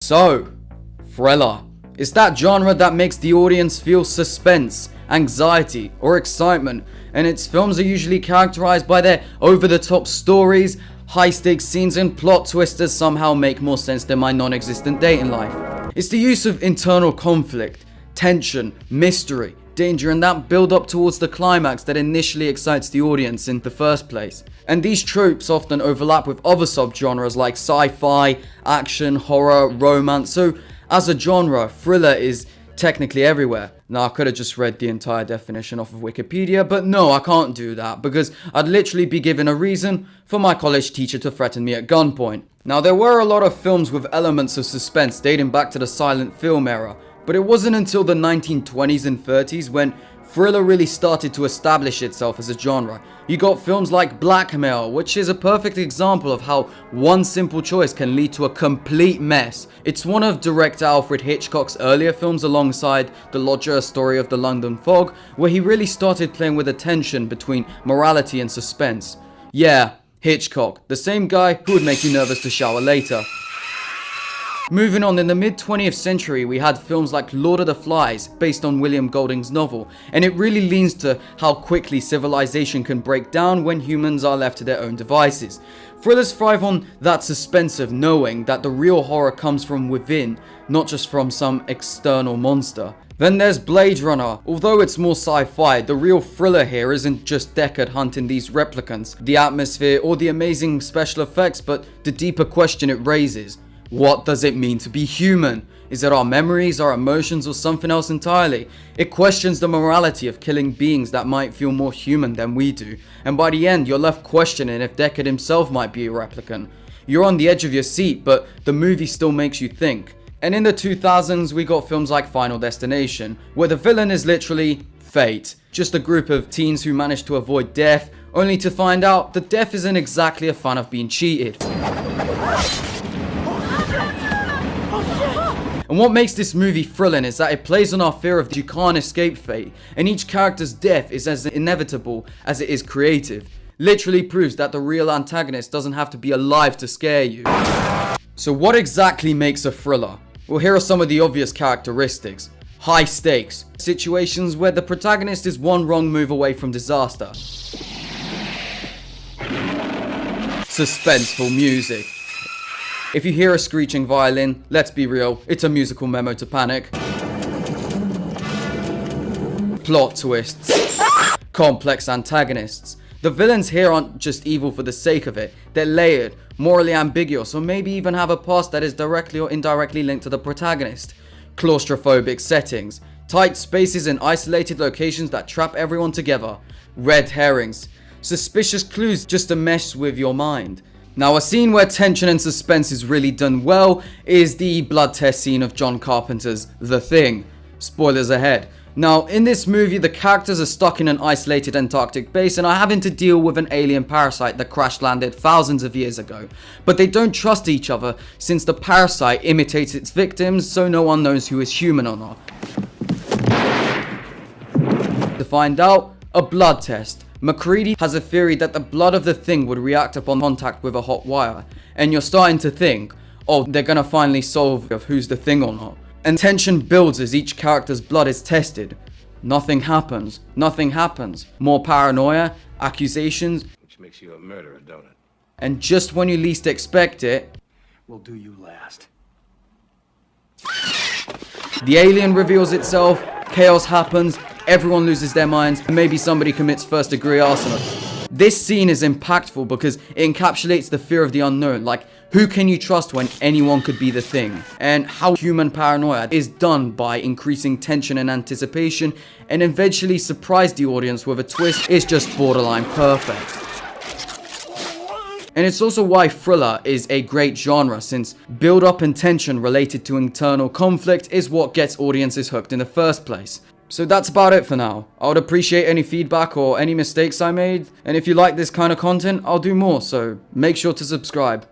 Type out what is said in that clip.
So, thriller. It's that genre that makes the audience feel suspense, anxiety, or excitement, and its films are usually characterized by their over-the-top stories, high-stakes scenes, and plot twists that somehow make more sense than my non-existent dating life. It's the use of internal conflict, tension, mystery, danger, and that build-up towards the climax that initially excites the audience in the first place. And these tropes often overlap with other subgenres like sci-fi, action, horror, romance, so as a genre, thriller is technically everywhere. Now, I could have just read the entire definition off of Wikipedia, but no, I can't do that because I'd literally be given a reason for my college teacher to threaten me at gunpoint. Now, there were a lot of films with elements of suspense dating back to the silent film era, but it wasn't until the 1920s and 30s when thriller really started to establish itself as a genre. You got films like Blackmail, which is a perfect example of how one simple choice can lead to a complete mess. It's one of director Alfred Hitchcock's earlier films alongside The Lodger, A Story of the London Fog, where he really started playing with the tension between morality and suspense. Yeah, Hitchcock, the same guy who would make you nervous to shower later. Moving on, in the mid-20th century, we had films like Lord of the Flies, based on William Golding's novel, and it really leans to how quickly civilization can break down when humans are left to their own devices. Thrillers thrive on that suspense of knowing that the real horror comes from within, not just from some external monster. Then there's Blade Runner. Although it's more sci-fi, the real thriller here isn't just Deckard hunting these replicants, the atmosphere, or the amazing special effects, but the deeper question it raises. What does it mean to be human? Is it our memories, our emotions, or something else entirely? It questions the morality of killing beings that might feel more human than we do, and by the end you're left questioning if Deckard himself might be a replicant. You're on the edge of your seat, but the movie still makes you think. And in the 2000s we got films like Final Destination, where the villain is literally fate. Just a group of teens who manage to avoid death, only to find out that death isn't exactly a fan of being cheated. And what makes this movie thrilling is that it plays on our fear of you can't escape fate, and each character's death is as inevitable as it is creative. Literally proves that the real antagonist doesn't have to be alive to scare you. So what exactly makes a thriller? Well, here are some of the obvious characteristics. High stakes. Situations where the protagonist is one wrong move away from disaster. Suspenseful music. If you hear a screeching violin, let's be real, it's a musical memo to panic. Plot twists. Complex antagonists. The villains here aren't just evil for the sake of it, they're layered, morally ambiguous, or maybe even have a past that is directly or indirectly linked to the protagonist. Claustrophobic settings. Tight spaces and isolated locations that trap everyone together. Red herrings. Suspicious clues just to mess with your mind. Now, a scene where tension and suspense is really done well is the blood test scene of John Carpenter's The Thing. Spoilers ahead. Now, in this movie, the characters are stuck in an isolated Antarctic base and are having to deal with an alien parasite that crash landed thousands of years ago. But they don't trust each other since the parasite imitates its victims, so no one knows who is human or not. To find out, a blood test. McCready has a theory that the blood of the Thing would react upon contact with a hot wire, and you're starting to think, oh, they're gonna finally solve of who's the Thing or not. And tension builds as each character's blood is tested. Nothing happens. Nothing happens. More paranoia, accusations, which makes you a murderer, don't it? And just when you least expect it, We'll do you last. the alien reveals itself, chaos happens, everyone loses their minds, and maybe somebody commits first-degree arson. This scene is impactful because it encapsulates the fear of the unknown, like who can you trust when anyone could be the Thing? And how human paranoia is done by increasing tension and anticipation, and eventually surprise the audience with a twist is just borderline perfect. And it's also why thriller is a great genre, since build-up and tension related to internal conflict is what gets audiences hooked in the first place. So that's about it for now. I would appreciate any feedback or any mistakes I made, and if you like this kind of content, I'll do more, so make sure to subscribe.